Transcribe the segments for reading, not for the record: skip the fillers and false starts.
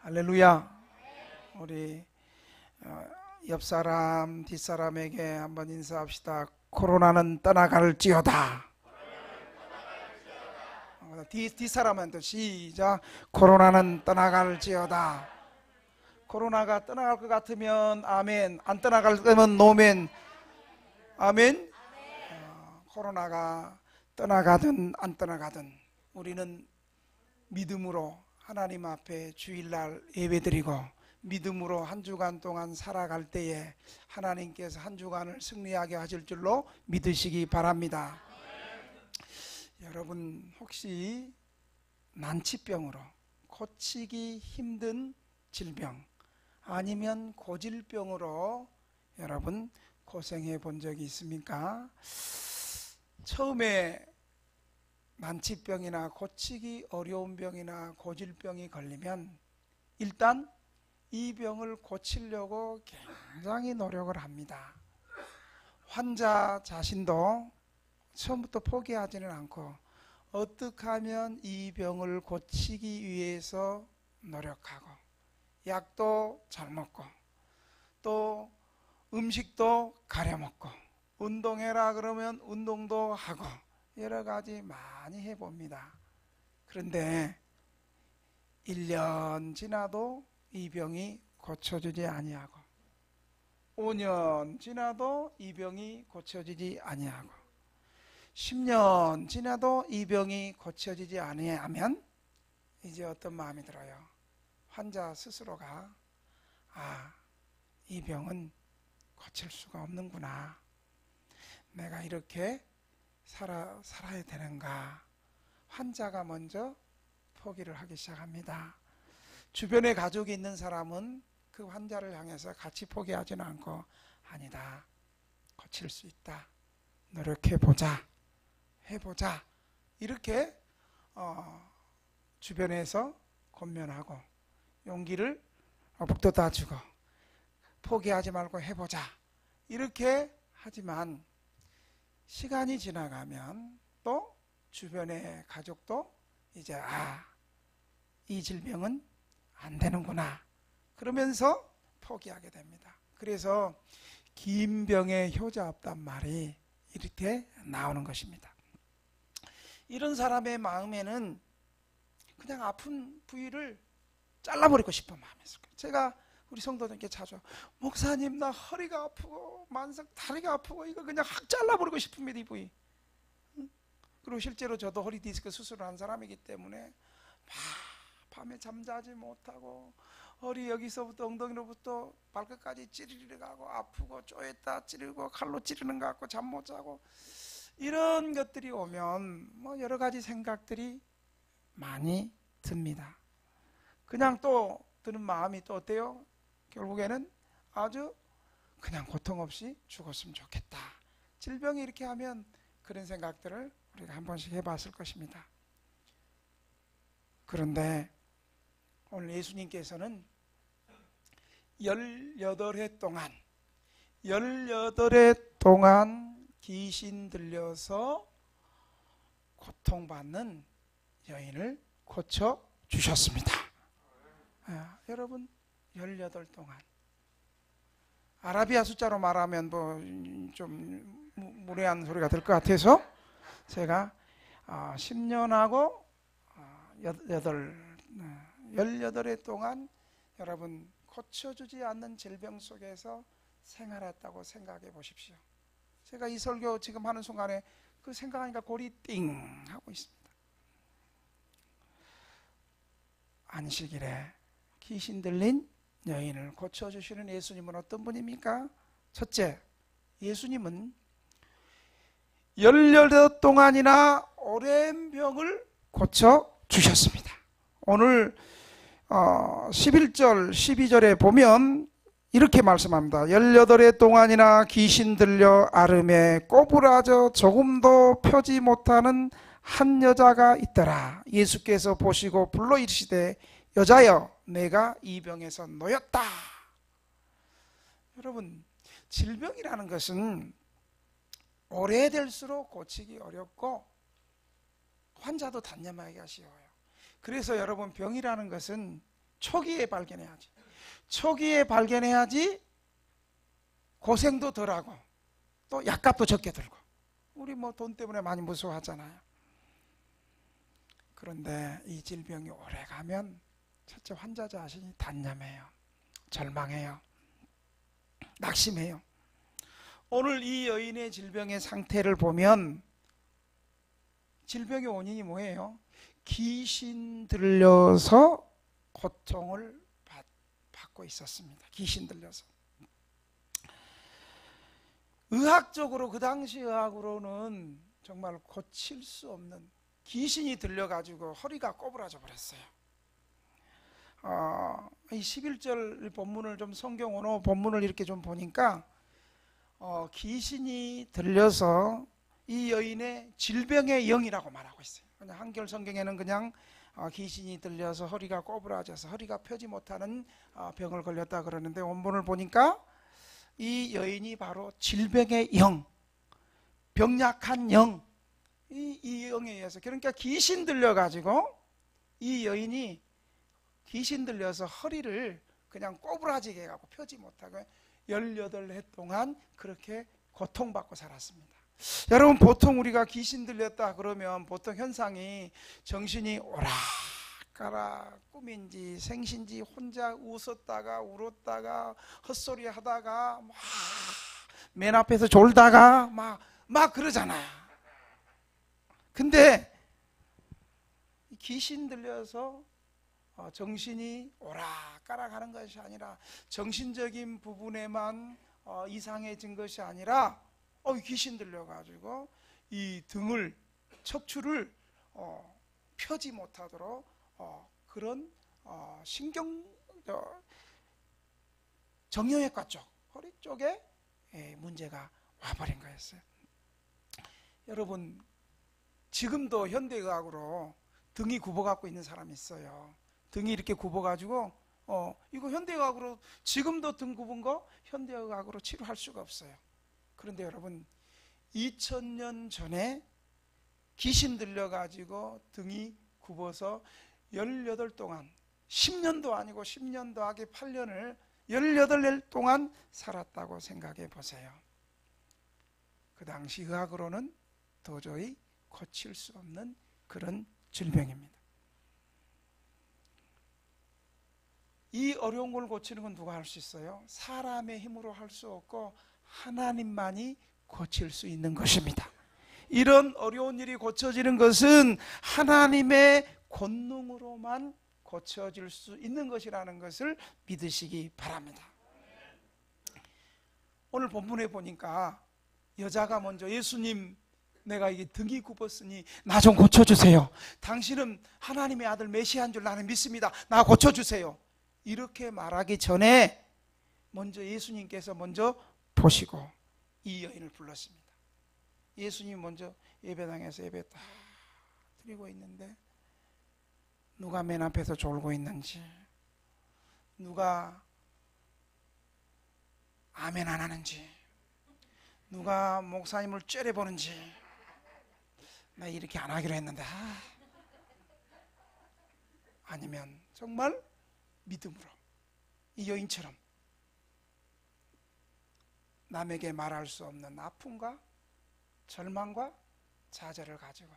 할렐루야. 우리 옆 사람, 뒷 사람에게 한번 인사합시다. 코로나는 떠나갈지어다. 뒷 사람한테 시작. 코로나는 떠나갈지어다. 코로나가 떠나갈 것 같으면 아멘, 안 떠나갈 거면 노멘. 아멘. 코로나가 떠나가든 안 떠나가든 우리는 믿음으로 하나님 앞에 주일날 예배드리고 믿음으로 한 주간 동안 살아갈 때에 하나님께서 한 주간을 승리하게 하실 줄로 믿으시기 바랍니다. 여러분, 혹시 난치병으로 고치기 힘든 질병 아니면 고질병으로 여러분 고생해 본 적이 있습니까? 처음에 난치병이나 고치기 어려운 병이나 고질병이 걸리면 일단 이 병을 고치려고 굉장히 노력을 합니다. 환자 자신도 처음부터 포기하지는 않고 어떻게 하면 이 병을 고치기 위해서 노력하고 약도 잘 먹고 또 음식도 가려 먹고 운동해라 그러면 운동도 하고 여러 가지 많이 해봅니다. 그런데 1년 지나도 이 병이 고쳐지지 아니하고 5년 지나도 이 병이 고쳐지지 아니하고 10년 지나도 이 병이 고쳐지지 아니하면 이제 어떤 마음이 들어요? 환자 스스로가 이 병은 고칠 수가 없는구나. 내가 이렇게 살아야 되는가. 환자가 먼저 포기를 하기 시작합니다. 주변에 가족이 있는 사람은 그 환자를 향해서 같이 포기하지는 않고 아니다, 고칠 수 있다, 노력해보자, 해보자, 이렇게 주변에서 권면하고 용기를 북돋아 주고 포기하지 말고 해보자 이렇게 하지만 시간이 지나가면 또 주변의 가족도 이제 이 질병은 안 되는구나 그러면서 포기하게 됩니다. 그래서 긴 병에 효자 없단 말이 이렇게 나오는 것입니다. 이런 사람의 마음에는 그냥 아픈 부위를 잘라버리고 싶은 마음이 있을 거예요. 제가 우리 성도들께 자주 목사님 나 허리가 아프고 만성 다리가 아프고 이거 그냥 확 잘라버리고 싶습니다. 이 부위. 그리고 실제로 저도 허리 디스크 수술을 한 사람이기 때문에 밤에 잠자지 못하고 허리 여기서부터 엉덩이로부터 발끝까지 찌르르 가고 아프고 쪼였다 찌르고 칼로 찌르는 것 같고 잠 못 자고 이런 것들이 오면 여러 가지 생각들이 많이 듭니다. 그냥 또 드는 마음이 또 어때요? 결국에는 아주 그냥 고통 없이 죽었으면 좋겠다. 질병이 이렇게 하면 그런 생각들을 우리가 한 번씩 해봤을 것입니다. 그런데 오늘 예수님께서는 18해 동안 귀신 들려서 고통받는 여인을 고쳐주셨습니다. 여러분 18 동안 아라비아 숫자로 말하면 좀 무례한 소리가 될 것 같아서 제가 10년하고 18해 동안 여러분 고쳐주지 않는 질병 속에서 생활했다고 생각해 보십시오. 제가 이 설교 지금 하는 순간에 그 생각하니까 골이 띵 하고 있습니다. 안식일에 귀신 들린 여인을 고쳐주시는 예수님은 어떤 분입니까? 첫째, 예수님은 18 동안이나 오랜 병을 고쳐주셨습니다. 오늘 11절 12절에 보면 이렇게 말씀합니다. 18해 동안이나 귀신 들려 앓음에 꼬부라져 조금도 펴지 못하는 한 여자가 있더라. 예수께서 보시고 불러 이르시되 여자여 내가 이 병에서 놓였다. 여러분 질병이라는 것은 오래될수록 고치기 어렵고 환자도 단념하기가 쉬워요. 그래서 여러분 병이라는 것은 초기에 발견해야지. 초기에 발견해야지 고생도 덜하고 또 약값도 적게 들고. 우리 뭐 돈 때문에 많이 무서워하잖아요. 그런데 이 질병이 오래 가면 첫째 환자 자신이 단념해요. 절망해요. 낙심해요. 오늘 이 여인의 질병의 상태를 보면 질병의 원인이 뭐예요? 귀신 들려서 고통을 받고 있었습니다. 귀신 들려서. 의학적으로, 그 당시 의학으로는 정말 고칠 수 없는, 귀신이 들려가지고 허리가 꼬부라져 버렸어요. 이 11절 본문을 좀, 성경 원어 본문을 이렇게 좀 보니까 귀신이 들려서 이 여인의 질병의 영이라고 말하고 있어요. 그냥 한겨울 성경에는 그냥 귀신이 들려서 허리가 꼬부라져서 허리가 펴지 못하는 병을 걸렸다 그러는데, 원본을 보니까 이 여인이 바로 질병의 영, 병약한 영, 이 영에 의해서, 그러니까 귀신 들려가지고 이 여인이 귀신 들려서 허리를 그냥 꼬부라지게 해갖고 펴지 못하고 18해 동안 그렇게 고통받고 살았습니다. 여러분, 보통 우리가 귀신 들렸다 그러면 보통 현상이 정신이 오락가락, 꿈인지 생신지 혼자 웃었다가 울었다가 헛소리 하다가 막 맨 앞에서 졸다가 막 그러잖아요. 근데 귀신 들려서 정신이 오락가락 하는 것이 아니라, 정신적인 부분에만 이상해진 것이 아니라 귀신 들려가지고 이 등을, 척추를 펴지 못하도록 그런 신경, 정형외과 쪽, 허리 쪽에 문제가 와버린 거였어요. 여러분, 지금도 현대의학으로 등이 굽어갖고 있는 사람이 있어요. 등이 이렇게 굽어가지고 이거 현대의학으로, 지금도 등 굽은 거 현대의학으로 치료할 수가 없어요. 그런데 여러분, 2000년 전에 귀신 들려가지고 등이 굽어서 18 동안, 10년도 아니고 10년 더하기 8년을 18년 동안 살았다고 생각해 보세요. 그 당시 의학으로는 도저히 고칠 수 없는 그런 질병입니다. 이 어려운 걸 고치는 건 누가 할 수 있어요? 사람의 힘으로 할 수 없고 하나님만이 고칠 수 있는 것입니다. 이런 어려운 일이 고쳐지는 것은 하나님의 권능으로만 고쳐질 수 있는 것이라는 것을 믿으시기 바랍니다. 오늘 본문에 보니까 여자가 먼저, 예수님, 내가 이게 등이 굽었으니 나 좀 고쳐주세요. 당신은 하나님의 아들 메시아인 줄 나는 믿습니다. 나 고쳐주세요. 이렇게 말하기 전에 먼저 예수님께서 먼저 보시고 이 여인을 불렀습니다. 예수님 먼저 예배당에서 예배 딱 드리고 있는데, 누가 맨 앞에서 졸고 있는지, 누가 아멘 안 하는지, 누가 목사님을 째려보는지, 나 이렇게 안 하기로 했는데, 아니면 정말 믿음으로 이 여인처럼 남에게 말할 수 없는 아픔과 절망과 좌절을 가지고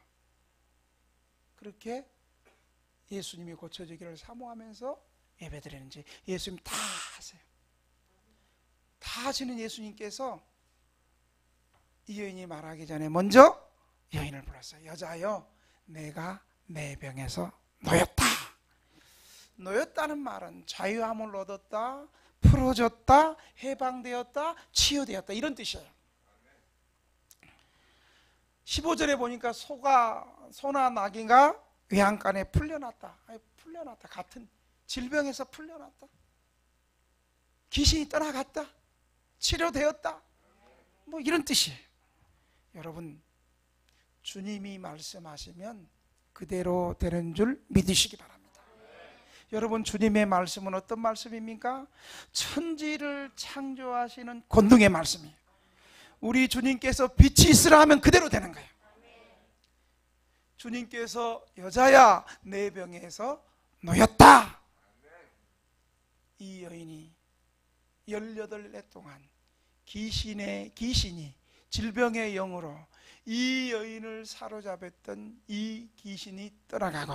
그렇게 예수님이 고쳐지기를 사모하면서 예배드리는지, 예수님 다 하세요. 다 하시는 예수님께서 이 여인이 말하기 전에 먼저 여인을 불렀어요. 여자여, 내가 내 병에서 놓였다. 놓였다는 말은 자유함을 얻었다, 풀어졌다, 해방되었다, 치유되었다, 이런 뜻이에요. 15절에 보니까 소나 나귀가 외양간에 풀려났다. 풀려났다. 같은 질병에서 풀려났다. 귀신이 떠나갔다. 치료되었다. 뭐 이런 뜻이에요. 여러분, 주님이 말씀하시면 그대로 되는 줄 믿으시기 바랍니다. 여러분, 주님의 말씀은 어떤 말씀입니까? 천지를 창조하시는 권능의 말씀이에요. 우리 주님께서 빛이 있으라 하면 그대로 되는 거예요. 주님께서 여자야, 내 병에서 놓였다. 여인이 18해 동안 귀신이 질병의 영으로 이 여인을 사로잡았던 이 귀신이 떠나가고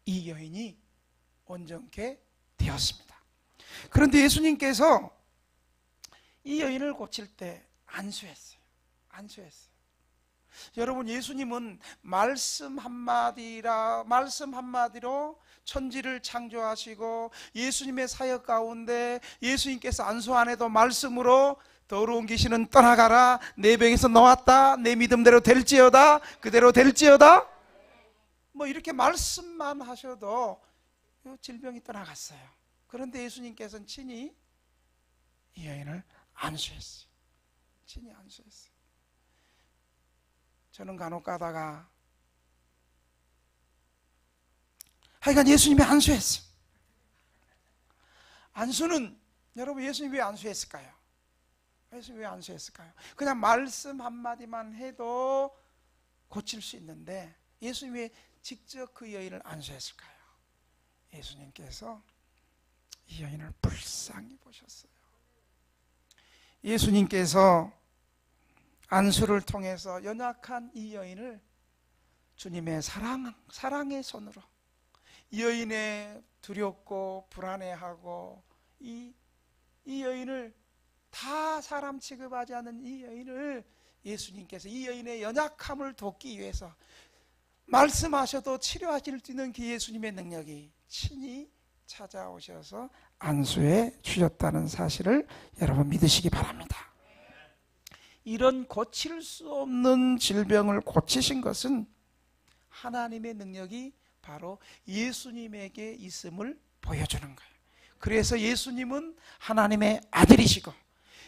이 여인이 온전케 되었습니다. 그런데 예수님께서 이 여인을 고칠 때 안수했어요. 여러분, 예수님은 말씀 한마디로 천지를 창조하시고 예수님의 사역 가운데 예수님께서 안수 안 해도 말씀으로 더러운 귀신은 떠나가라, 내 병에서 나왔다, 내 믿음대로 될지어다, 그대로 될지어다, 뭐 이렇게 말씀만 하셔도 질병이 떠나갔어요. 그런데 예수님께서는 친히 이 여인을 안수했어요. 친히 안수했어요. 저는 간혹 가다가 하여간 예수님이 안수했어요. 안수는, 여러분, 예수님이 왜 안수했을까요? 예수님이 왜 안수했을까요? 그냥 말씀 한마디만 해도 고칠 수 있는데 예수님이 왜 직접 그 여인을 안수했을까요? 예수님께서 이 여인을 불쌍히 보셨어요. 예수님께서 안수를 통해서 연약한 이 여인을 주님의 사랑의 손으로, 이 여인의 두렵고 불안해하고 이 여인을 다 사람 취급하지 않는 이 여인을 예수님께서 이 여인의 연약함을 돕기 위해서 말씀하셔도 치료하실 수 있는 그 예수님의 능력이 친히 찾아오셔서 안수해 주셨다는 사실을 여러분 믿으시기 바랍니다. 이런 고칠 수 없는 질병을 고치신 것은 하나님의 능력이 바로 예수님에게 있음을 보여주는 거예요. 그래서 예수님은 하나님의 아들이시고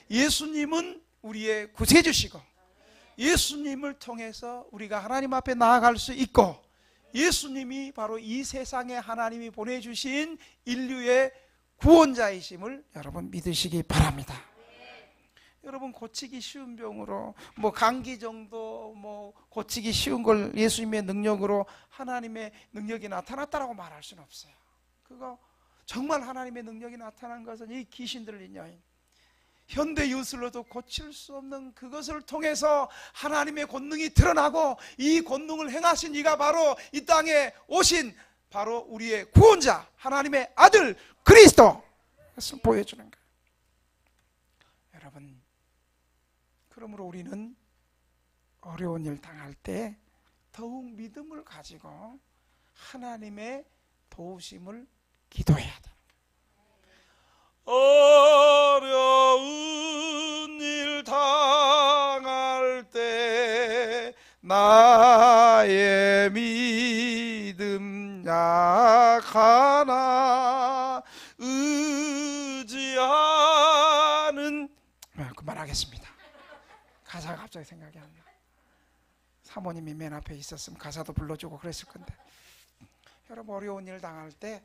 예수님은 우리의 구세주시고 예수님을 통해서 우리가 하나님 앞에 나아갈 수 있고 예수님이 바로 이 세상에 하나님이 보내주신 인류의 구원자이심을 여러분 믿으시기 바랍니다. 여러분, 고치기 쉬운 병으로 뭐 감기 정도 뭐 고치기 쉬운 걸 예수님의 능력으로 하나님의 능력이 나타났다라고 말할 수는 없어요. 그거 정말 하나님의 능력이 나타난 것은 이 귀신 들린 여인, 현대 유술로도 고칠 수 없는 그것을 통해서 하나님의 권능이 드러나고 이 권능을 행하신 이가 바로 이 땅에 오신 바로 우리의 구원자 하나님의 아들 그리스도, 그것을 보여주는 거예요. 여러분, 그러므로 우리는 어려운 일 당할 때 더욱 믿음을 가지고 하나님의 도우심을 기도해야 돼요. 어려운 일 당할 때 나의 믿음 약하나 의지하는, 그만하겠습니다. 가사가 갑자기 생각이 안 나. 사모님이 맨 앞에 있었으면 가사도 불러주고 그랬을 건데. 여러분, 어려운 일 당할 때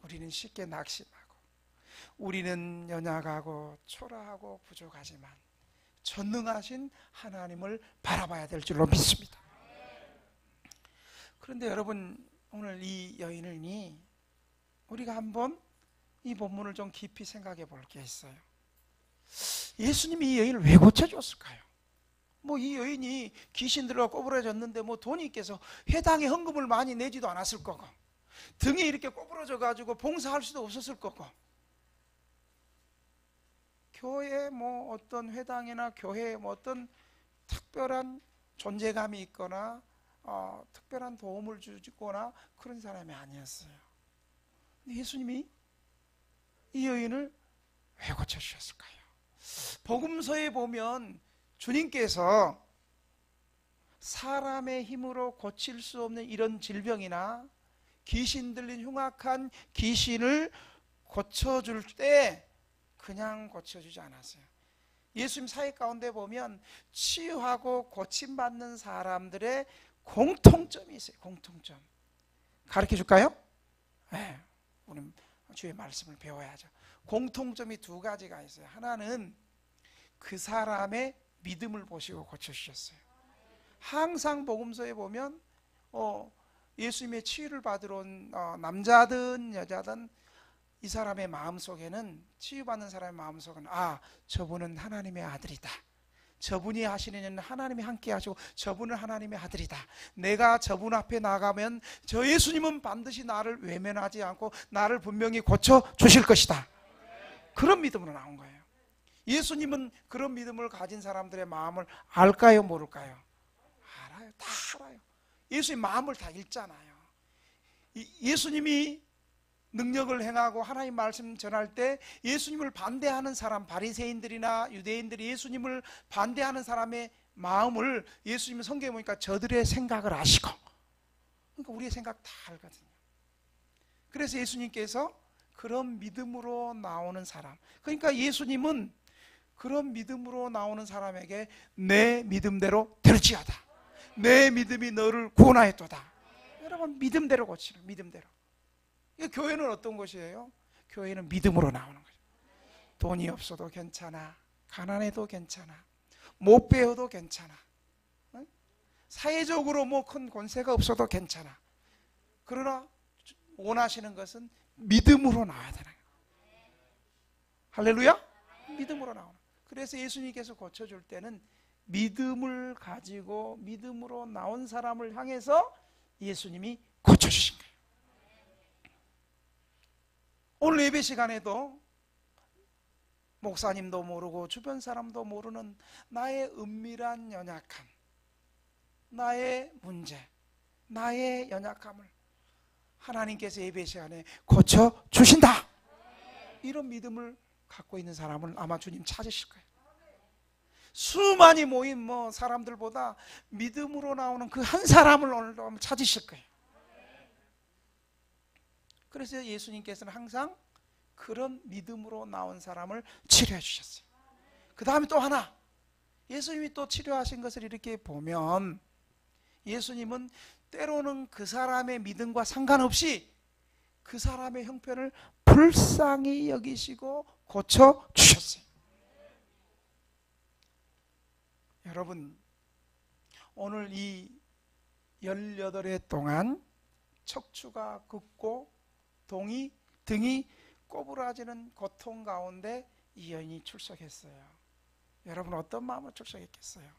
우리는 쉽게 낙심하고 우리는 연약하고 초라하고 부족하지만 전능하신 하나님을 바라봐야 될 줄로 믿습니다. 그런데 여러분, 오늘 이 여인을 우리가 한번 이 본문을 좀 깊이 생각해 볼 게 있어요. 예수님이 이 여인을 왜 고쳐줬을까요? 뭐 이 여인이 귀신들과 꼬부라졌는데 뭐 돈이 있겠어. 회당에 헌금을 많이 내지도 않았을 거고 등이 이렇게 꼬부러져 가지고 봉사할 수도 없었을 거고 교회 뭐 어떤 회당이나 교회에 뭐 어떤 특별한 존재감이 있거나 특별한 도움을 주거나 그런 사람이 아니었어요. 예수님이 이 여인을 왜 고쳐주셨을까요? 복음서에 보면 주님께서 사람의 힘으로 고칠 수 없는 이런 질병이나 귀신 들린 흉악한 귀신을 고쳐줄 때 그냥 고쳐주지 않았어요. 예수님 사역 가운데 보면 치유하고 고침받는 사람들의 공통점이 있어요. 공통점. 가르쳐 줄까요? 네, 우리 주의 말씀을 배워야죠. 공통점이 두 가지가 있어요. 하나는 그 사람의 믿음을 보시고 고쳐주셨어요. 항상 복음서에 보면 예수님의 치유를 받으러 온 남자든 여자든 이 사람의 마음속에는, 치유받는 사람의 마음속에는, 아, 저분은 하나님의 아들이다, 저분이 하시는 일은 하나님이 함께 하시고 저분은 하나님의 아들이다, 내가 저분 앞에 나가면 저 예수님은 반드시 나를 외면하지 않고 나를 분명히 고쳐주실 것이다, 그런 믿음으로 나온 거예요. 예수님은 그런 믿음을 가진 사람들의 마음을 알까요, 모를까요? 알아요. 다 알아요. 예수님 마음을 다 읽잖아요. 예수님이 능력을 행하고 하나님 말씀 전할 때 예수님을 반대하는 사람, 바리새인들이나 유대인들이 예수님을 반대하는 사람의 마음을 예수님은 성경에 보니까 저들의 생각을 아시고, 그러니까 우리의 생각 다 알거든요. 그래서 예수님께서 그런 믿음으로 나오는 사람, 그러니까 예수님은 그런 믿음으로 나오는 사람에게 내 믿음대로 될지어다, 내 믿음이 너를 구원하였도다. 여러분, 믿음대로 고치는, 믿음대로. 교회는 어떤 곳이에요? 교회는 믿음으로 나오는 거죠. 돈이 없어도 괜찮아, 가난해도 괜찮아, 못 배워도 괜찮아, 사회적으로 뭐 큰 권세가 없어도 괜찮아. 그러나 원하시는 것은 믿음으로 나와야 되는 거예요. 할렐루야? 믿음으로 나오는. 그래서 예수님께서 고쳐줄 때는 믿음을 가지고 믿음으로 나온 사람을 향해서 예수님이 고쳐주신 거예요. 오늘 예배 시간에도 목사님도 모르고 주변 사람도 모르는 나의 은밀한 연약함, 나의 문제, 나의 연약함을 하나님께서 예배 시간에 고쳐주신다, 이런 믿음을 갖고 있는 사람을 아마 주님 찾으실 거예요. 수많이 모인 사람들보다 믿음으로 나오는 그 한 사람을 오늘도 찾으실 거예요. 그래서 예수님께서는 항상 그런 믿음으로 나온 사람을 치료해 주셨어요. 그 다음에 또 하나, 예수님이 또 치료하신 것을 이렇게 보면 예수님은 때로는 그 사람의 믿음과 상관없이 그 사람의 형편을 불쌍히 여기시고 고쳐주셨어요. 여러분, 오늘 이 18해 동안 척추가 긋고 등이 꼬부라지는 고통 가운데 이 여인이 출석했어요. 여러분, 어떤 마음으로 출석했겠어요?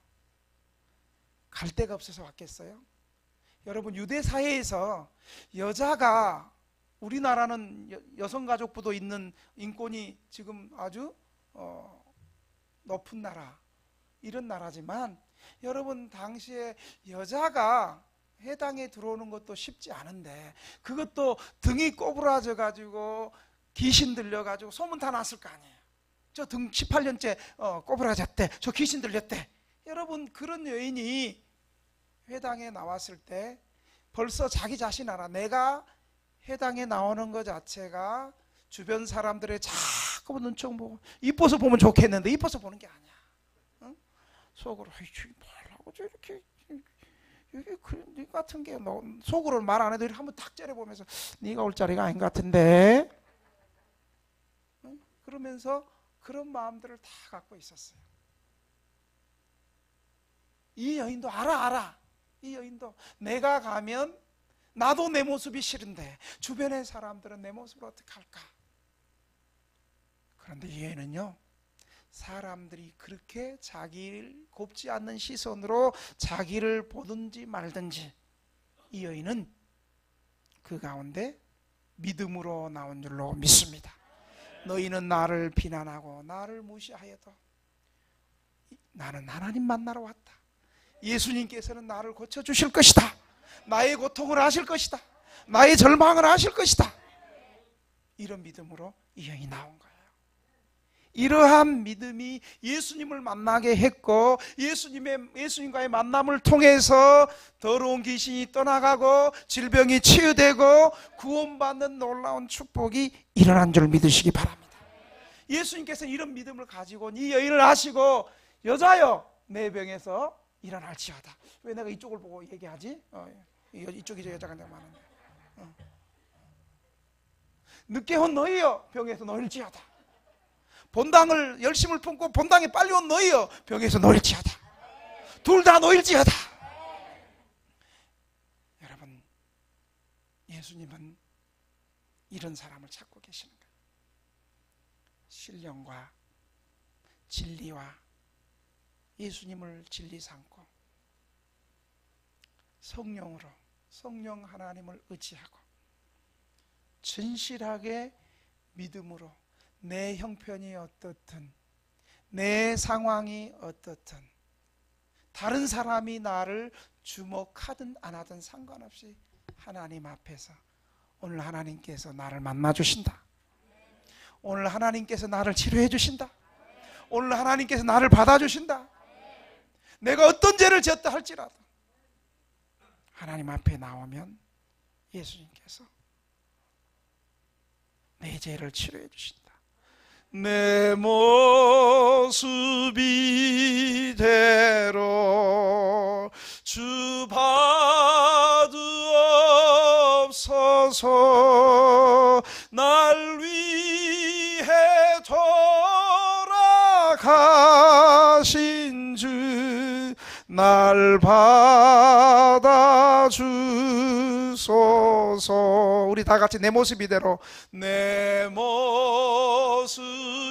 갈 데가 없어서 왔겠어요? 여러분, 유대 사회에서 여자가, 우리나라는 여성가족부도 있는 인권이 지금 아주 높은 나라, 이런 나라지만 여러분, 당시에 여자가 해당에 들어오는 것도 쉽지 않은데, 그것도 등이 꼬부라져 가지고 귀신 들려 가지고 소문 다 났을 거 아니에요. 저 등 18년째 꼬부라졌대, 저 귀신 들렸대. 여러분, 그런 여인이 회당에 나왔을 때 벌써 자기 자신 알아. 내가 회당에 나오는 것 자체가 주변 사람들의 자꾸 눈치 보고, 이뻐서 보면 좋겠는데 이뻐서 보는 게 아니야. 응? 속으로 뭐라고 저렇게, 이게 네 같은 게 속으로 말 안 해도 한번 탁 째려보면서 네가 올 자리가 아닌 것 같은데, 응? 그러면서 그런 마음들을 다 갖고 있었어요. 이 여인도 알아. 이 여인도 내가 가면 나도 내 모습이 싫은데 주변의 사람들은 내 모습을 어떻게 할까? 그런데 이 여인은요, 사람들이 그렇게 자기를 곱지 않는 시선으로 자기를 보든지 말든지 이 여인은 그 가운데 믿음으로 나온 줄로 믿습니다. 너희는 나를 비난하고 나를 무시하여도 나는 하나님 만나러 왔다. 예수님께서는 나를 고쳐주실 것이다. 나의 고통을 아실 것이다. 나의 절망을 아실 것이다. 이런 믿음으로 이 여인이 나온 거예요. 이러한 믿음이 예수님을 만나게 했고, 예수님과의 만남을 통해서 더러운 귀신이 떠나가고 질병이 치유되고 구원받는 놀라운 축복이 일어난 줄 믿으시기 바랍니다. 예수님께서는 이런 믿음을 가지고 이 여인을 아시고, 여자여 내 병에서 일어날지어다. 왜 내가 이쪽을 보고 얘기하지? 이쪽이 저 여자가 내가 많은데. 늦게 온 너희여 병에서 놓일지어다. 본당을 열심을 품고 본당에 빨리 온 너희여 병에서 놓일지어다. 둘 다 놓일지어다. 여러분, 예수님은 이런 사람을 찾고 계시는 거예요. 신령과 진리와 예수님을 진리 삼고 성령으로 성령 하나님을 의지하고 진실하게 믿음으로 내 형편이 어떻든 내 상황이 어떻든 다른 사람이 나를 주목하든 안 하든 상관없이 하나님 앞에서 오늘 하나님께서 나를 만나 주신다. 오늘 하나님께서 나를 치료해 주신다. 오늘 하나님께서 나를 받아 주신다. 내가 어떤 죄를 지었다 할지라도 하나님 앞에 나오면 예수님께서 내 죄를 치료해 주신다. 내 모습 이대로 주 받으옵소서. 날 위해 돌아가신 주 날 받아주소서. 우리 다 같이 내 모습 이대로 내 모습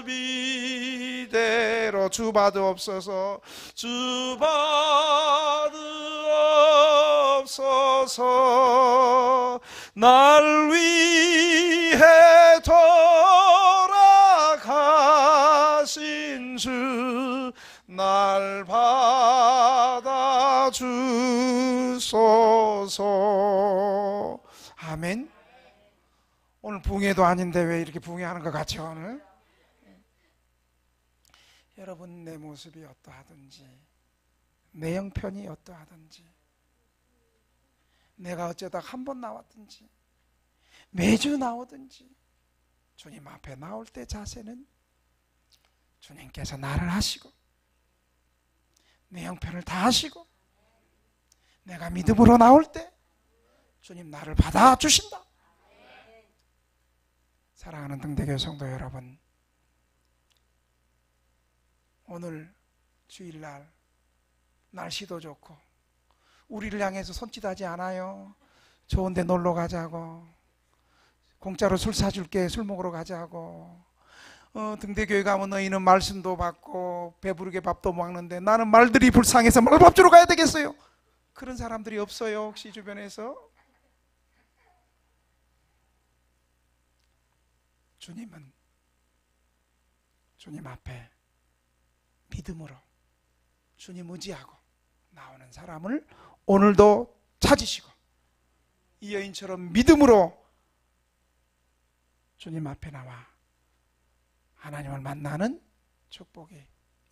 이대로 주 받으옵소서. 주 받으옵소서. 날 위해 돌아가신 주 날 받아주소서. 아멘. 오늘 붕해도 아닌데 왜 이렇게 붕해하는 것 같죠 오늘? 여러분 내 모습이 어떠하든지 내 형편이 어떠하든지 내가 어쩌다 한 번 나왔든지 매주 나오든지 주님 앞에 나올 때 자세는 주님께서 나를 하시고 내 형편을 다 하시고 내가 믿음으로 나올 때 주님 나를 받아주신다. 사랑하는 등대교회 성도 여러분, 오늘 주일날 날씨도 좋고 우리를 향해서 손짓하지 않아요. 좋은 데 놀러 가자고, 공짜로 술 사줄게, 술 먹으러 가자고, 등대교회 가면 너희는 말씀도 받고 배부르게 밥도 먹는데 나는 말들이 불쌍해서 말밥 주러 가야 되겠어요. 그런 사람들이 없어요 혹시 주변에서? 주님은 주님 앞에 믿음으로 주님 의지하고 나오는 사람을 오늘도 찾으시고 이 여인처럼 믿음으로 주님 앞에 나와 하나님을 만나는 축복이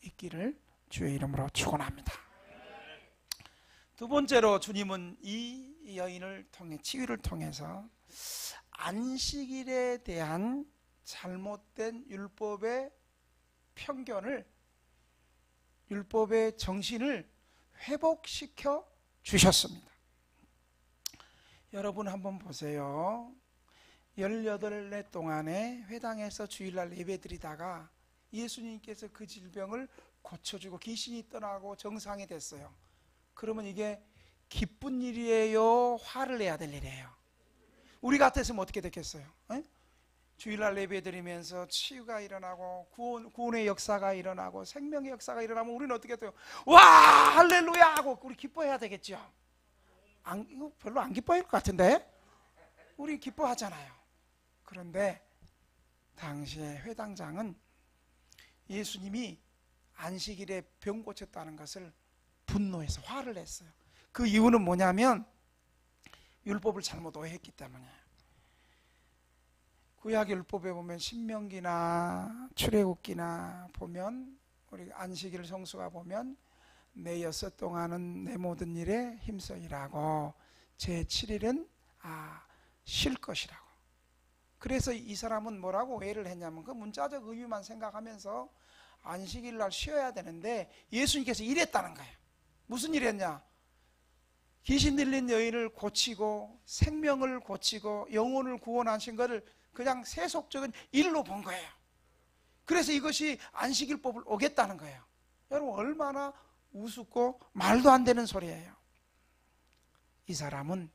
있기를 주의 이름으로 축원합니다. 두 번째로 주님은 이 여인을 통해 치유를 통해서 안식일에 대한 잘못된 율법의 편견을 율법의 정신을 회복시켜 주셨습니다. 여러분 한번 보세요. 18회 동안에 회당에서 주일날 예배드리다가 예수님께서 그 질병을 고쳐주고 귀신이 떠나고 정상이 됐어요. 그러면 이게 기쁜 일이에요? 화를 내야 될 일이에요? 우리 같았으면 어떻게 됐겠어요? 에? 주일날 예배드리면서 치유가 일어나고 구원의 역사가 일어나고 생명의 역사가 일어나면 우리는 어떻게 돼요? 와 할렐루야 하고 우리 기뻐해야 되겠죠. 이거 별로 안 기뻐할 것 같은데 우리 기뻐하잖아요. 그런데 당시에 회당장은 예수님이 안식일에 병 고쳤다는 것을 분노해서 화를 냈어요. 그 이유는 뭐냐면 율법을 잘못 오해했기 때문이에요. 구약 율법에 보면 신명기나 출애굽기나 보면 우리 안식일 성수가 보면 내 6 동안은 내 모든 일에 힘써 일하고 제 7일은 쉴 것이라고. 그래서 이 사람은 뭐라고 오해를 했냐면 그 문자적 의미만 생각하면서 안식일 날 쉬어야 되는데 예수님께서 이랬다는 거예요. 무슨 일이었냐? 귀신 들린 여인을 고치고 생명을 고치고 영혼을 구원하신 것을 그냥 세속적인 일로 본 거예요. 그래서 이것이 안식일법을 어겼다는 거예요. 여러분 얼마나 우습고 말도 안 되는 소리예요. 이 사람은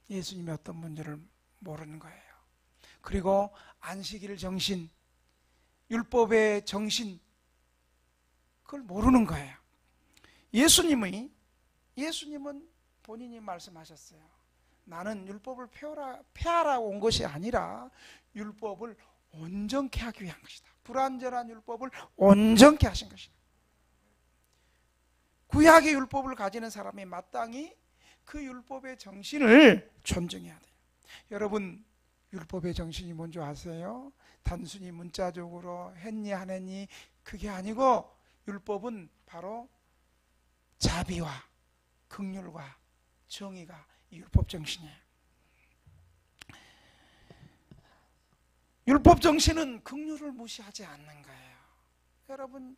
예수님이 어떤 분인지를 모르는 거예요. 그리고 안식일 정신, 율법의 정신, 그걸 모르는 거예요. 예수님은 본인이 말씀하셨어요. 나는 율법을 폐하라고 온 것이 아니라 율법을 온전케 하기 위한 것이다. 불완전한 율법을 온전케 하신 것이다. 구약의 율법을 가지는 사람이 마땅히 그 율법의 정신을 존중해야 돼요. 여러분, 율법의 정신이 뭔지 아세요? 단순히 문자적으로 했니 안 했니 그게 아니고, 율법은 바로 자비와 긍휼과 정의가 이 율법 정신이에요. 율법 정신은 긍휼을 무시하지 않는 거예요. 여러분,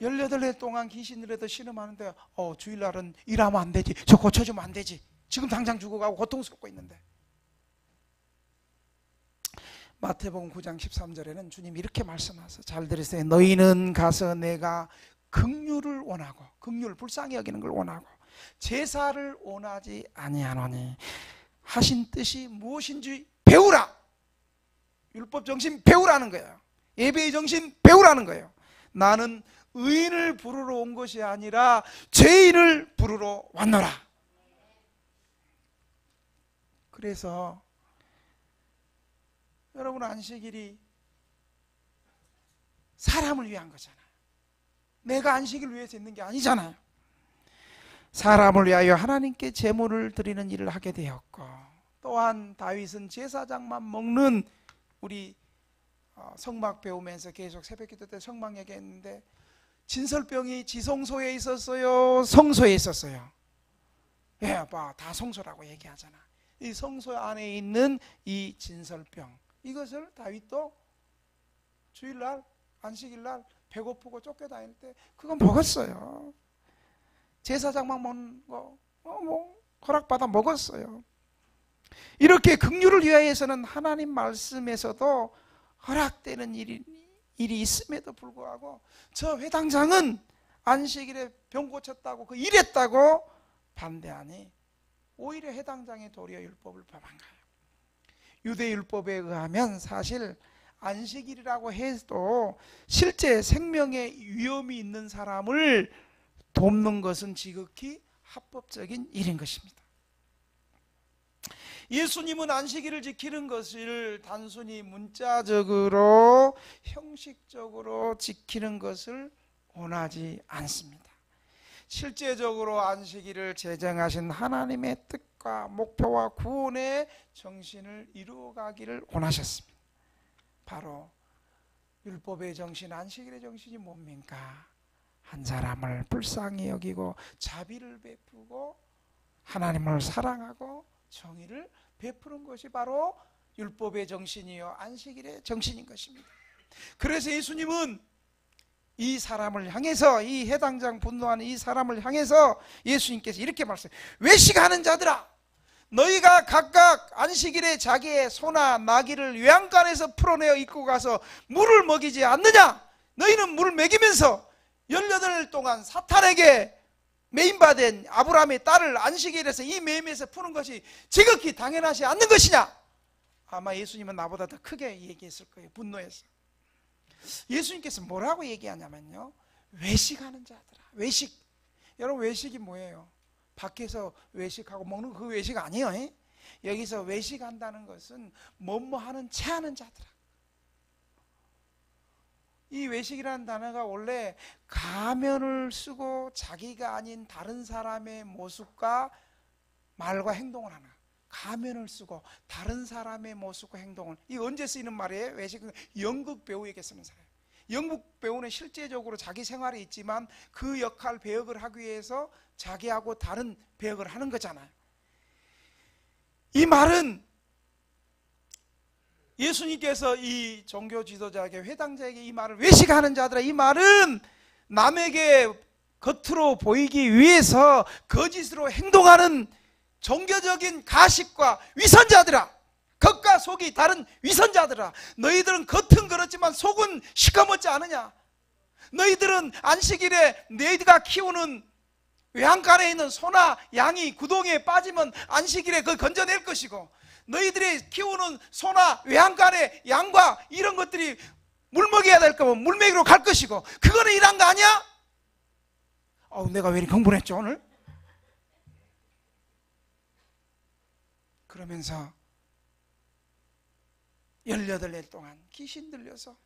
18해 동안 귀신들에도 신음하는데 주일날은 일하면 안 되지, 저 고쳐주면 안 되지, 지금 당장 죽어가고 고통스럽고 있는데. 마태복음 9장 13절에는 주님이 이렇게 말씀하세요. 잘 들으세요. 너희는 가서 내가 긍휼을 원하고, 긍휼, 불쌍히 여기는 걸 원하고 제사를 원하지 아니하노니 하신 뜻이 무엇인지 배우라. 율법 정신 배우라는 거예요. 예배의 정신 배우라는 거예요. 나는 의인을 부르러 온 것이 아니라 죄인을 부르러 왔노라. 그래서 여러분, 안식일이 사람을 위한 거잖아요. 내가 안식일을 위해서 있는 게 아니잖아요. 사람을 위하여 하나님께 제물을 드리는 일을 하게 되었고, 또한 다윗은 제사장만 먹는, 우리 성막 배우면서 계속 새벽기도 때 성막 얘기했는데, 진설병이 지성소에 있었어요, 성소에 있었어요? 예, 다 성소라고 얘기하잖아. 이 성소 안에 있는 이 진설병, 이것을 다윗도 주일날, 안식일날 배고프고 쫓겨다닐 때 그거 먹었어요. 제사장만 먹는 거 허락받아 먹었어요. 이렇게 긍휼을 위하여서는 하나님 말씀에서도 허락되는 일이 있음에도 불구하고 저 회당장은 안식일에 병 고쳤다고, 그 일했다고 반대하니 오히려 회당장이 도리어 율법을 범한 거예요. 유대 율법에 의하면 사실 안식일이라고 해도 실제 생명에 위험이 있는 사람을 돕는 것은 지극히 합법적인 일인 것입니다. 예수님은 안식일을 지키는 것을 단순히 문자적으로 형식적으로 지키는 것을 원하지 않습니다. 실제적으로 안식일을 제정하신 하나님의 뜻과 목표와 구원의 정신을 이루어가기를 원하셨습니다. 바로 율법의 정신, 안식일의 정신이 뭡니까? 한 사람을 불쌍히 여기고 자비를 베푸고 하나님을 사랑하고 정의를 베푸는 것이 바로 율법의 정신이요 안식일의 정신인 것입니다. 그래서 예수님은 이 사람을 향해서, 이 해당장 분노하는 이 사람을 향해서 예수님께서 이렇게 말씀해요. 외식하는 자들아, 너희가 각각 안식일에 자기의 소나 나귀를 외양간에서 풀어내어 입고 가서 물을 먹이지 않느냐? 너희는 물을 먹이면서 18일 동안 사탄에게 매임받은 아브라함의 딸을 안식일에서 이 매임에서 푸는 것이 지극히 당연하지 않는 것이냐? 아마 예수님은 나보다 더 크게 얘기했을 거예요. 분노해서. 예수님께서 뭐라고 얘기하냐면요, 외식하는 자들아. 외식, 여러분, 외식이 뭐예요? 밖에서 외식하고 먹는 그 외식 아니에요. 여기서 외식한다는 것은 뭐뭐하는 체하는 자들아. 이 외식이라는 단어가 원래 가면을 쓰고 자기가 아닌 다른 사람의 모습과 말과 행동을 하는, 가면을 쓰고 다른 사람의 모습과 행동을, 이 언제 쓰이는 말이에요? 외식은 연극 배우에게 쓰는 사람. 연극 배우는 실제적으로 자기 생활이 있지만 그 역할 배역을 하기 위해서 자기하고 다른 배역을 하는 거잖아요. 이 말은 예수님께서 이 종교 지도자에게, 회당자에게 이 말을 외식하는 자들아, 이 말은 남에게 겉으로 보이기 위해서 거짓으로 행동하는 종교적인 가식과 위선자들아, 겉과 속이 다른 위선자들아, 너희들은 겉은 그렇지만 속은 시커멓지 않으냐? 너희들은 안식일에 너희가 키우는 외양간에 있는 소나 양이 구덩이에 빠지면 안식일에 그걸 건져낼 것이고, 너희들이 키우는 소나 외양간의 양과 이런 것들이 물 먹여야 될 거면 물 먹이로 갈 것이고, 그거는 일한 거 아니야? 내가 왜 이렇게 흥분했죠 오늘? 그러면서 18일 동안 귀신 들려서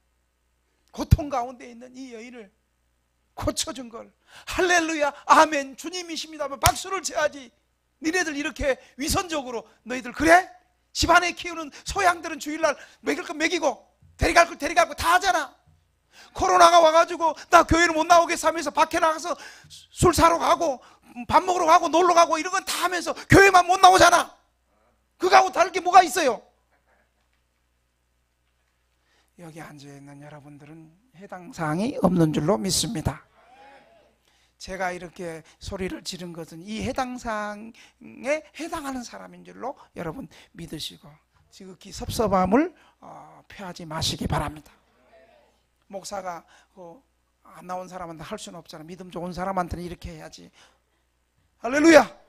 고통 가운데 있는 이 여인을 고쳐준 걸, 할렐루야 아멘 주님이십니다 하면 박수를 쳐야지. 니네들 이렇게 위선적으로, 너희들 그래? 집안에 키우는 소양들은 주일날 먹일 거 먹이고 데려갈 거 데려가고 다 하잖아. 코로나가 와가지고 나 교회를 못 나오겠어 하면서 밖에 나가서 술 사러 가고 밥 먹으러 가고 놀러 가고 이런 건 다 하면서 교회만 못 나오잖아. 그거하고 다를 게 뭐가 있어요? 여기 앉아있는 여러분들은 해당 사항이 없는 줄로 믿습니다. 제가 이렇게 소리를 지른 것은 이 해당 사항에 해당하는 사람인 줄로 여러분 믿으시고, 지극히 섭섭함을 표하지 마시기 바랍니다. 목사가 안 나온 사람한테 할 수는 없잖아. 믿음 좋은 사람한테는 이렇게 해야지. 할렐루야.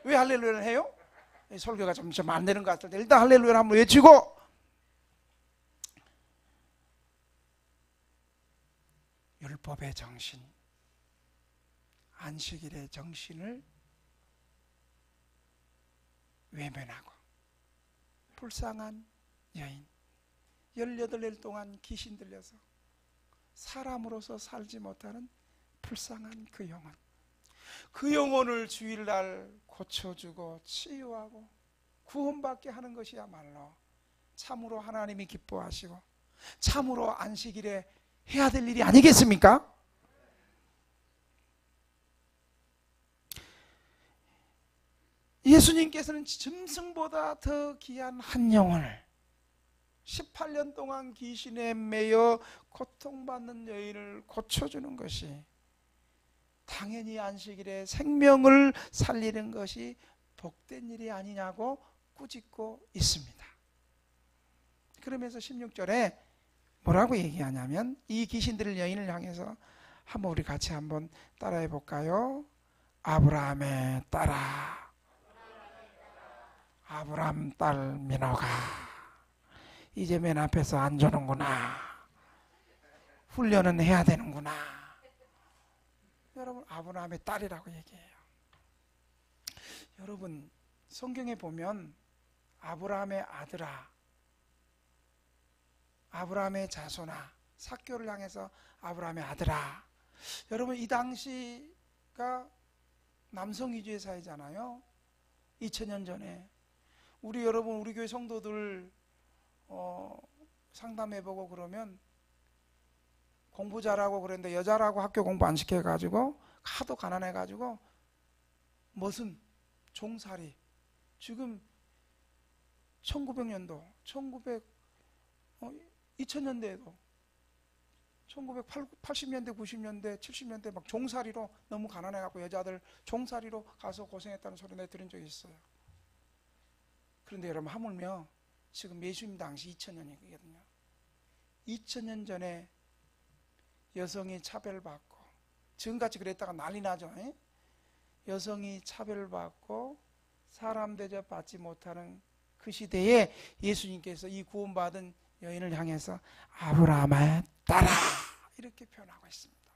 왜 할렐루야를 해요? 설교가 좀 안 되는 것 같을 때 일단 할렐루야를 한번 외치고, 율법의 정신, 안식일의 정신을 외면하고 불쌍한 여인, 18일 동안 귀신 들려서 사람으로서 살지 못하는 불쌍한 그 영혼, 그 영혼을 주일날 고쳐주고 치유하고 구원받게 하는 것이야말로 참으로 하나님이 기뻐하시고 참으로 안식일에 해야 될 일이 아니겠습니까? 예수님께서는 짐승보다 더 귀한 한 영혼을, 18년 동안 귀신에 매여 고통받는 여인을 고쳐주는 것이 당연히 안식일에 생명을 살리는 것이 복된 일이 아니냐고 꾸짖고 있습니다. 그러면서 16절에 뭐라고 얘기하냐면, 이 귀신들을 여인을 향해서 한번 우리 같이 한번 따라해 볼까요? 아브라함의 딸아, 아브라함 딸 민호가 이제 맨 앞에서 앉아는구나. 훈련은 해야 되는구나. 여러분, 아브라함의 딸이라고 얘기해요. 여러분, 성경에 보면 아브라함의 아들아, 아브라함의 자손아, 삭교를 향해서 아브라함의 아들아. 여러분, 이 당시가 남성 위주의 사회잖아요. 2000년 전에 우리 교회 성도들 상담해보고 그러면 공부 잘하고 그랬는데 여자라고 학교 공부 안 시켜가지고 하도 가난해가지고 무슨 종살이, 지금 1900년도 2000년대에도 1980년대 90년대 70년대 막 종살이로 너무 가난해갖고 여자들 종살이로 가서 고생했다는 소리 내가 들은 적이 있어요. 그런데 여러분, 하물며 지금 예수님 당시 2000년이거든요 2000년 전에 여성이 차별받고, 지금같이 그랬다가 난리 나죠. 여성이 차별받고 사람 대접받지 못하는 그 시대에 예수님께서 이 구원받은 여인을 향해서 아브라함의 딸아 이렇게 표현하고 있습니다.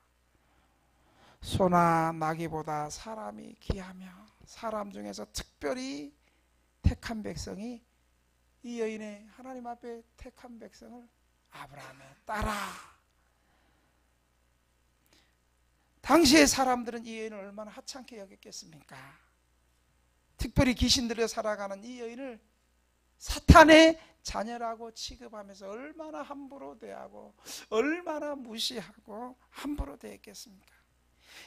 소나 나귀보다 사람이 귀하며 사람 중에서 특별히 택한 백성이, 이 여인의 하나님 앞에 택한 백성을 아브라함의 딸아. 당시의 사람들은 이 여인을 얼마나 하찮게 여겼겠습니까? 특별히 귀신 들여 살아가는 이 여인을 사탄의 자녀라고 취급하면서 얼마나 함부로 대하고 얼마나 무시하고 함부로 대했겠습니까?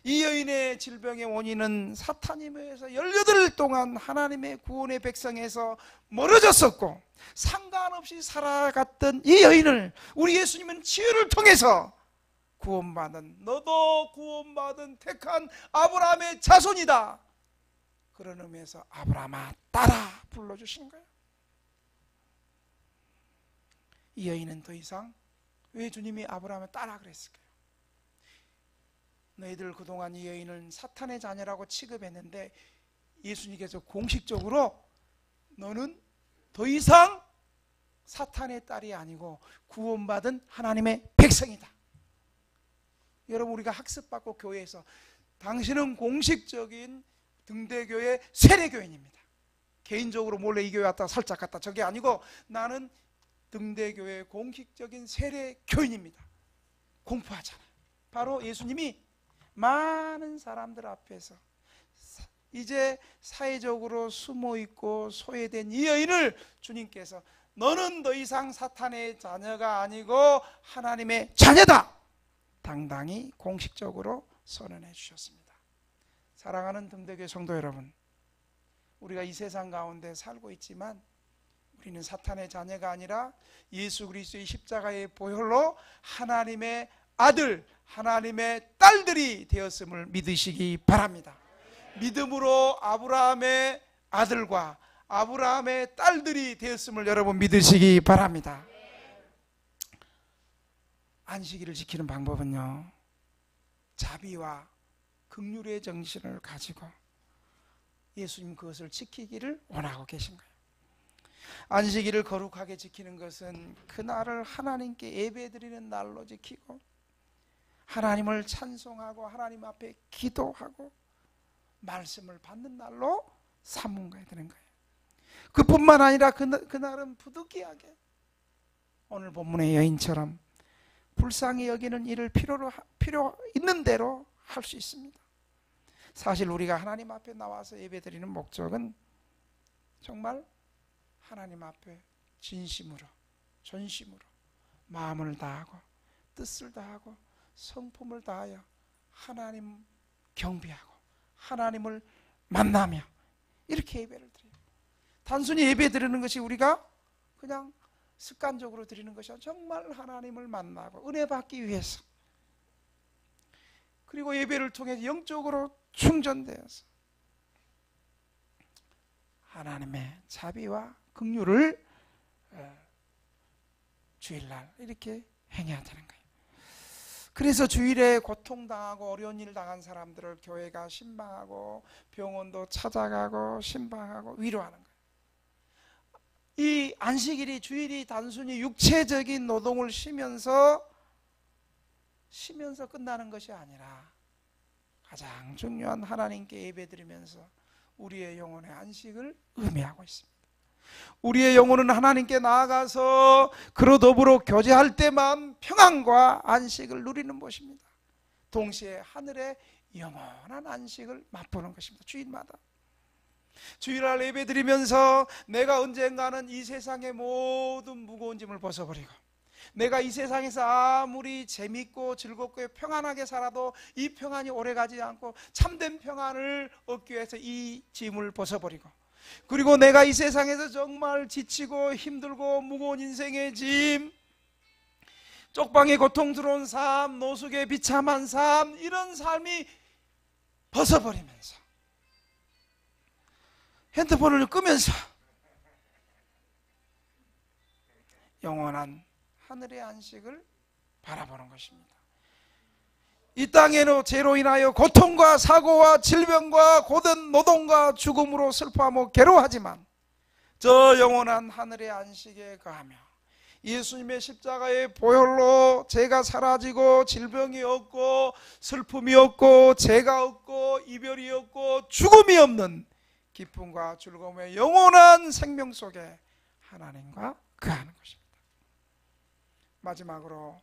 이 여인의 질병의 원인은 사탄임에 의해서 18일 동안 하나님의 구원의 백성에서 멀어졌었고, 상관없이 살아갔던 이 여인을 우리 예수님은 치유를 통해서 구원받은, 너도 구원받은 택한 아브라함의 자손이다, 그런 의미에서 아브라함아 따라 불러주신 거예요. 이 여인은 더 이상 왜 주님이 아브라함을 따라 그랬을까요? 너희들 그동안 이 여인은 사탄의 자녀라고 취급했는데 예수님께서 공식적으로 너는 더 이상 사탄의 딸이 아니고 구원받은 하나님의 백성이다. 여러분, 우리가 학습받고 교회에서 당신은 공식적인 등대교회 세례교인입니다. 개인적으로 몰래 이 교회 왔다 살짝 갔다 저게 아니고 나는 등대교회 공식적인 세례교인입니다. 공포하잖아요. 바로 예수님이 많은 사람들 앞에서 이제 사회적으로 숨어있고 소외된 이 여인을 주님께서 너는 더 이상 사탄의 자녀가 아니고 하나님의 자녀다, 당당히 공식적으로 선언해 주셨습니다. 사랑하는 등대교회 성도 여러분, 우리가 이 세상 가운데 살고 있지만 우리는 사탄의 자녀가 아니라 예수 그리스도의 십자가의 보혈로 하나님의 아들, 하나님의 딸들이 되었음을 믿으시기 바랍니다. 믿음으로 아브라함의 아들과 아브라함의 딸들이 되었음을 여러분 믿으시기 바랍니다. 안식일을 지키는 방법은요, 자비와 긍휼의 정신을 가지고 예수님 그것을 지키기를 원하고 계신 거예요. 안식일을 거룩하게 지키는 것은 그날을 하나님께 예배드리는 날로 지키고 하나님을 찬송하고 하나님 앞에 기도하고 말씀을 받는 날로 삼은가야 되는 거예요. 그뿐만 아니라 그날은 부득이하게 오늘 본문의 여인처럼 불쌍히 여기는 일을 필요 있는 대로 할 수 있습니다. 사실 우리가 하나님 앞에 나와서 예배드리는 목적은 정말 하나님 앞에 진심으로 전심으로 마음을 다하고 뜻을 다하고 성품을 다하여 하나님 경배하고 하나님을 만나며 이렇게 예배를 드려요. 단순히 예배 드리는 것이 우리가 그냥 습관적으로 드리는 것이 아니라 정말 하나님을 만나고 은혜 받기 위해서, 그리고 예배를 통해 영적으로 충전되어서 하나님의 자비와 긍휼을 주일날 이렇게 행해야 되는 거예요. 그래서 주일에 고통당하고 어려운 일 당한 사람들을 교회가 신방하고 병원도 찾아가고 신방하고 위로하는 거예요. 이 안식일이, 주일이 단순히 육체적인 노동을 쉬면서 끝나는 것이 아니라 가장 중요한 하나님께 예배드리면서 우리의 영혼의 안식을 의미하고 있습니다. 우리의 영혼은 하나님께 나아가서 그로 더불어 교제할 때만 평안과 안식을 누리는 것입니다. 동시에 하늘의 영원한 안식을 맛보는 것입니다. 주일마다 주일날 예배드리면서 내가 언젠가는 이 세상의 모든 무거운 짐을 벗어버리고 내가 이 세상에서 아무리 재밌고 즐겁고 평안하게 살아도 이 평안이 오래가지 않고 참된 평안을 얻기 위해서 이 짐을 벗어버리고, 그리고 내가 이 세상에서 정말 지치고 힘들고 무거운 인생의 짐, 쪽방에 고통스러운 삶, 노숙의 비참한 삶, 이런 삶이 벗어버리면서 핸드폰을 끄면서 영원한 하늘의 안식을 바라보는 것입니다. 이 땅에는 죄로 인하여 고통과 사고와 질병과 고된 노동과 죽음으로 슬퍼하며 괴로워하지만 저 영원한 하늘의 안식에 거하며 예수님의 십자가의 보혈로 죄가 사라지고 질병이 없고 슬픔이 없고 죄가 없고 이별이 없고 죽음이 없는 기쁨과 즐거움의 영원한 생명 속에 하나님과 거하는 것입니다. 마지막으로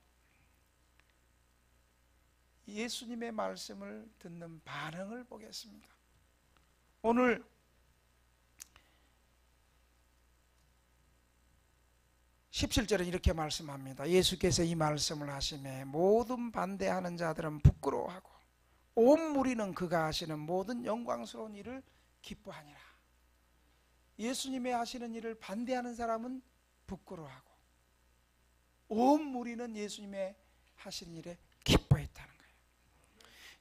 예수님의 말씀을 듣는 반응을 보겠습니다. 오늘 17절에 이렇게 말씀합니다. 예수께서 이 말씀을 하시매 모든 반대하는 자들은 부끄러워하고 온 무리는 그가 하시는 모든 영광스러운 일을 기뻐하니라. 예수님의 하시는 일을 반대하는 사람은 부끄러워하고 온 무리는 예수님의 하시는 일에 기뻐했다는 거예요.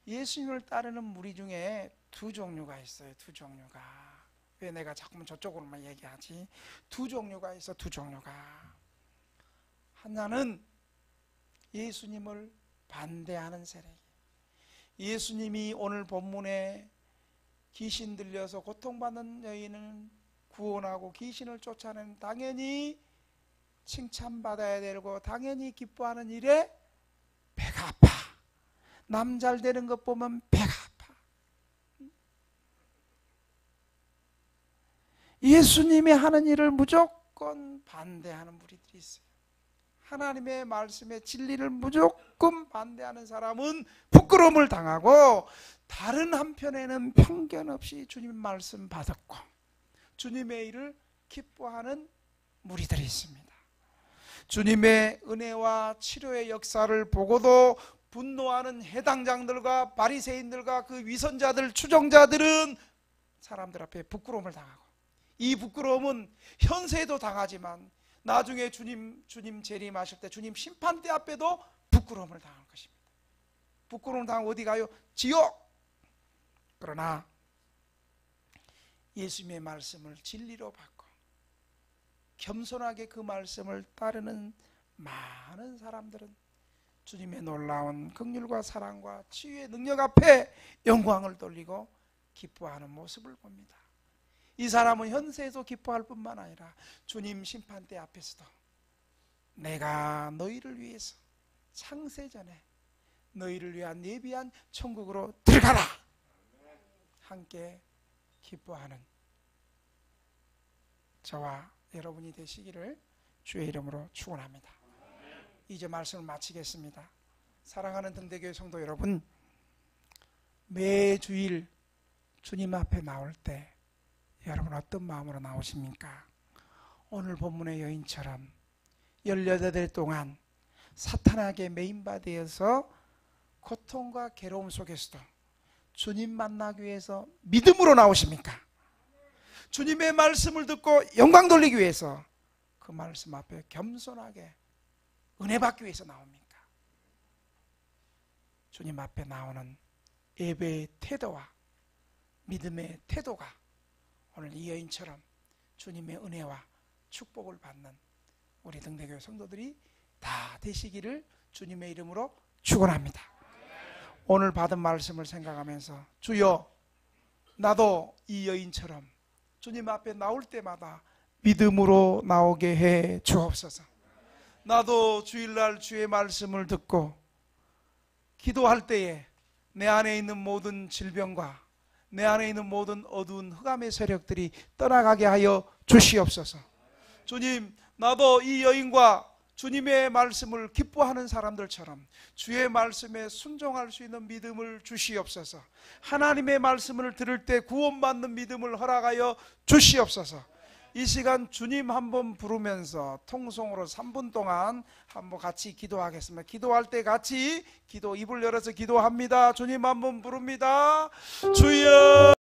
예수님을 따르는 무리 중에 두 종류가 있어요. 두 종류가. 왜 내가 자꾸만 저쪽으로만 얘기하지? 두 종류가 있어. 두 종류가. 하나는 예수님을 반대하는 세력이, 예수님이 오늘 본문에 귀신 들려서 고통받는 여인은 구원하고 귀신을 쫓아내는 당연히 칭찬받아야 되고 당연히 기뻐하는 일에 배가 아파. 남 잘 되는 것 보면 배가 아파. 예수님이 하는 일을 무조건 반대하는 무리들이 있어요. 하나님의 말씀의 진리를 무조건 반대하는 사람은 부끄러움을 당하고, 다른 한편에는 편견 없이 주님 말씀 받았고 주님의 일을 기뻐하는 무리들이 있습니다. 주님의 은혜와 치료의 역사를 보고도 분노하는 해당장들과 바리새인들과 그 위선자들, 추종자들은 사람들 앞에 부끄러움을 당하고, 이 부끄러움은 현세에도 당하지만 나중에 주님 재림하실 때, 주님 심판대 앞에도 부끄러움을 당할 것입니다. 부끄러움을 당하고 어디 가요? 지옥! 그러나 예수님의 말씀을 진리로 받고 겸손하게 그 말씀을 따르는 많은 사람들은 주님의 놀라운 긍휼과 사랑과 치유의 능력 앞에 영광을 돌리고 기뻐하는 모습을 봅니다. 이 사람은 현세에도 기뻐할 뿐만 아니라 주님 심판대 앞에서도 내가 너희를 위해서 창세전에 너희를 위한 예비한 천국으로 들어가라! 함께 기뻐하는 저와 여러분이 되시기를 주의 이름으로 축원합니다. 이제 말씀을 마치겠습니다. 사랑하는 등대교회 성도 여러분, 매주일 주님 앞에 나올 때 여러분 어떤 마음으로 나오십니까? 오늘 본문의 여인처럼 18해 동안 사탄에게 메인바되어서 고통과 괴로움 속에서도 주님 만나기 위해서 믿음으로 나오십니까? 주님의 말씀을 듣고 영광 돌리기 위해서 그 말씀 앞에 겸손하게 은혜 받기 위해서 나옵니까? 주님 앞에 나오는 예배의 태도와 믿음의 태도가 오늘 이 여인처럼 주님의 은혜와 축복을 받는 우리 등대교회 성도들이 다 되시기를 주님의 이름으로 축원합니다. 오늘 받은 말씀을 생각하면서 주여, 나도 이 여인처럼 주님 앞에 나올 때마다 믿음으로 나오게 해 주옵소서. 나도 주일날 주의 말씀을 듣고 기도할 때에 내 안에 있는 모든 질병과 내 안에 있는 모든 어두운 흑암의 세력들이 떠나가게 하여 주시옵소서. 주님, 나도 이 여인과 주님의 말씀을 기뻐하는 사람들처럼 주의 말씀에 순종할 수 있는 믿음을 주시옵소서. 하나님의 말씀을 들을 때 구원받는 믿음을 허락하여 주시옵소서. 이 시간 주님 한번 부르면서 통성으로 3분 동안 한번 같이 기도하겠습니다. 기도할 때 같이 입을 열어서 기도합니다. 주님 한번 부릅니다. 주여.